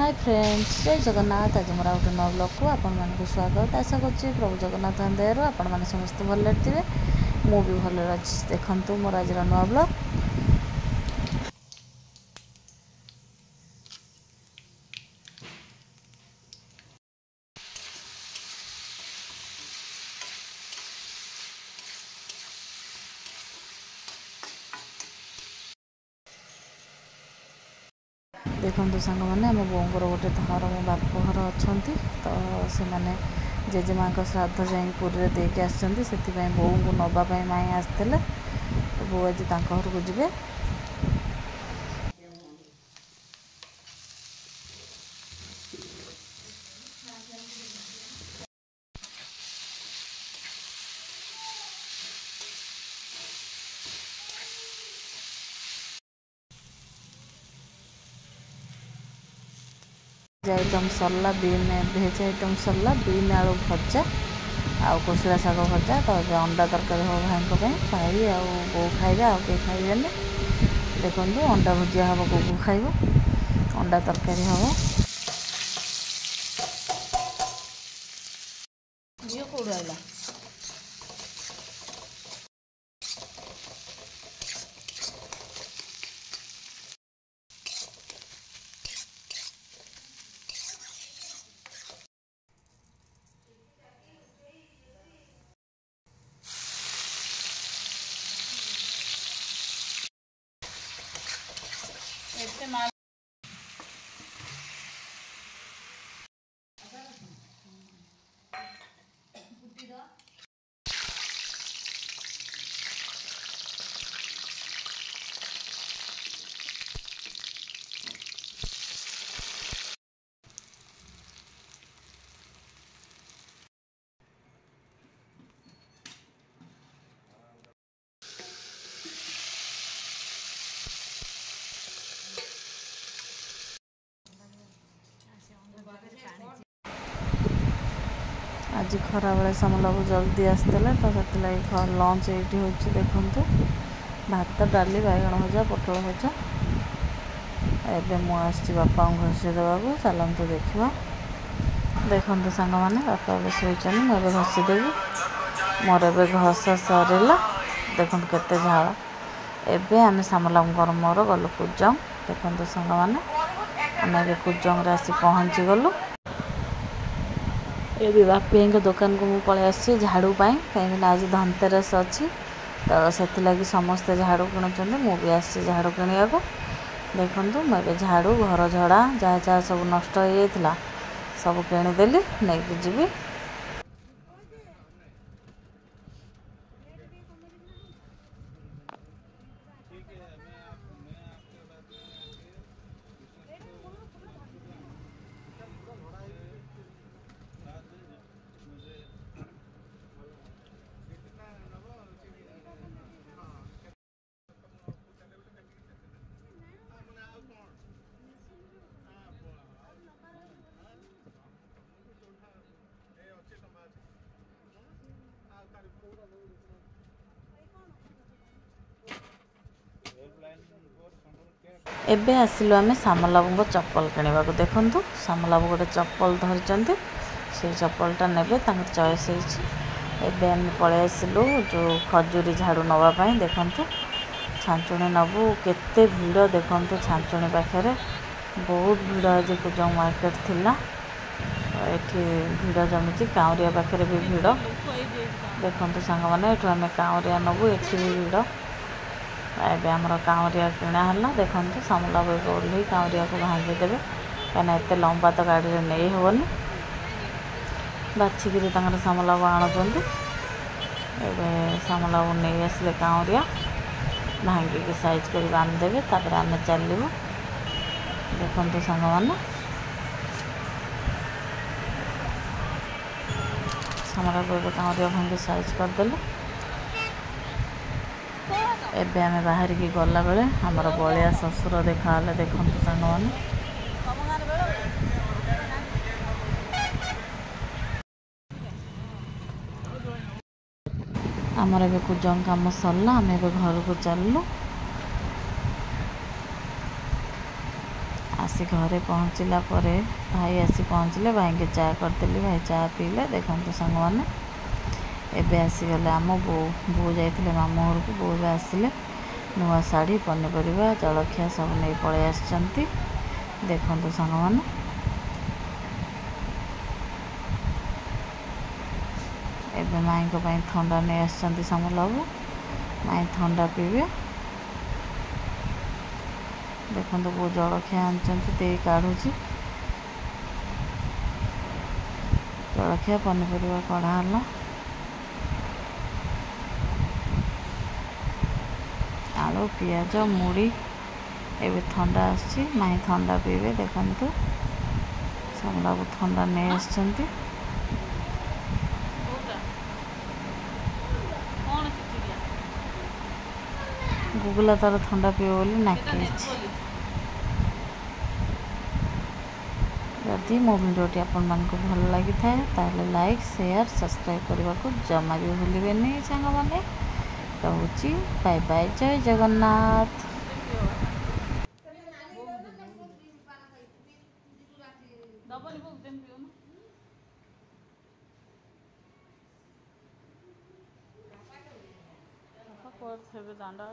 Hi friends, जय जगन्नाथ। आज मोर गोटे नवा ब्लॉग को आपण मानक स्वागत। आशा कर प्रभु जगन्नाथ दयार आपण मैंने समस्त भले थे, मुझे भले अच्छी। देखु मोर आज नवा ब्लॉग। देखो सांग मैंने आम बोर गोटे घर मो बाप घर अच्छा तो से मैंने जेजेमा श्राद्ध जा पुरी देके आसपाई बो को नापी माई आसते तो बो आज घर को जी। आइटम सरला बीन भेज आइटम सरला बीन आलू भजा आउ कोसला शाग भजा। तो ये अंडा तरकारी हम भाई भाई आउ बो खाइबे आउ कहीं खाइबेनि। देखो अंडा भुजिया हम बो खाइब, अंडा तरकारी हम। झील कौड़ आइला आज खरा बेले समलाबू जल्दी आसला तो से लंच ये हूँ। देखु भात डाली बैगण भजा पटल भजा। एबे मुझे बापा घसी देवाक चलतु देखा। देखु सांग मैंने बापा ए शोचन मुझे घसीदेवी मोर ए घस सरला। देखु केते झाड़ एबे आम सामलांगर मोर गलु कुजंग। देखु सांग मैंने आम कुजंग आसी पहुँची गलु। ये बापी के दुकान को मुझे पलि आसी झाड़ू कहीं आज धनतेरस अच्छी तो से समस्ते झाड़ू किणुच्च मुझे आसी झाड़ू किणा को। देखु मुझे झाड़ू घर झड़ा जहाँ जहाँ सब नष्ट हो जाता सब किणीदेली नहीं जी। एबे आसिलु आमे सामलाबू चप्पल किणवा को। देखु सामलाबू गोटे चप्पल धरी से चप्पलटा नेबे चॉइस होती। आम पलि आसिलु जो खजूरी झाड़ू नापी। देखु छांचुणी नबू केते भिड़। देखु छांचुणी पाखे बहुत भिड़ आज कुजंग मार्केट थिला। ये भिड़ जमी काउरिया पाखे भी भिड़। देखु सांग मैंने आम काउरिया नबू ये भी भिड़। एबे आमर काउरिया किणाला। देखु सामलाबू ओह्ल काउरिया को भांगीदेवे कहीं एत लंबा तो गाड़ी में नहीं हेनी। बाछिकी सामलाबू आणुंट। एबे सामलाबू नहीं आसिले काउरिया भांगिकी साइज कर बांधिदेवे तापर आम चलू। देखु सांग मैंने सामलाबू काउरिया भांगी साइज करदेलु। एबे आमे बाहर की गला बेले हमर बलिया ससुर देखा। देखु सांग मैंने आमर ए कुजंग कम सरला। आम ए घर को चलू। आसी घरे पहुँचला परे भाई आसी पहुँचले भाई के चा करदेली भाई चा पीले देखते सांग मैंने एबे आसीगले आम बो बो जाइए मामू घर को बो आसिले नुआ शाढ़ी पनीपरिया जलखिया सब नहीं पलि आसचंती देखते सांग मैंने एबे माई को पाई ठंडा नहीं आसचंती सामलाबू माई ठंडा पीबे देखो वो जलखिया आनते काढ़ुची जलखिया पनीपरिया कढ़ाला आलू पियाज मुड़ी एबे ठंडा आसी माई ठंडा पीबे देखते सामलाबू ठंडा नहीं आसचंती गुगुला तार ठंडा पीओ बोली नाकी जदि मो भिडियोटी आपण मानक भल लगी थाए लाइक शेयर सब्सक्राइब करने को जमा भी भूलें सांग मैंने रोची बाय बाय जय जगन्नाथ। दांडा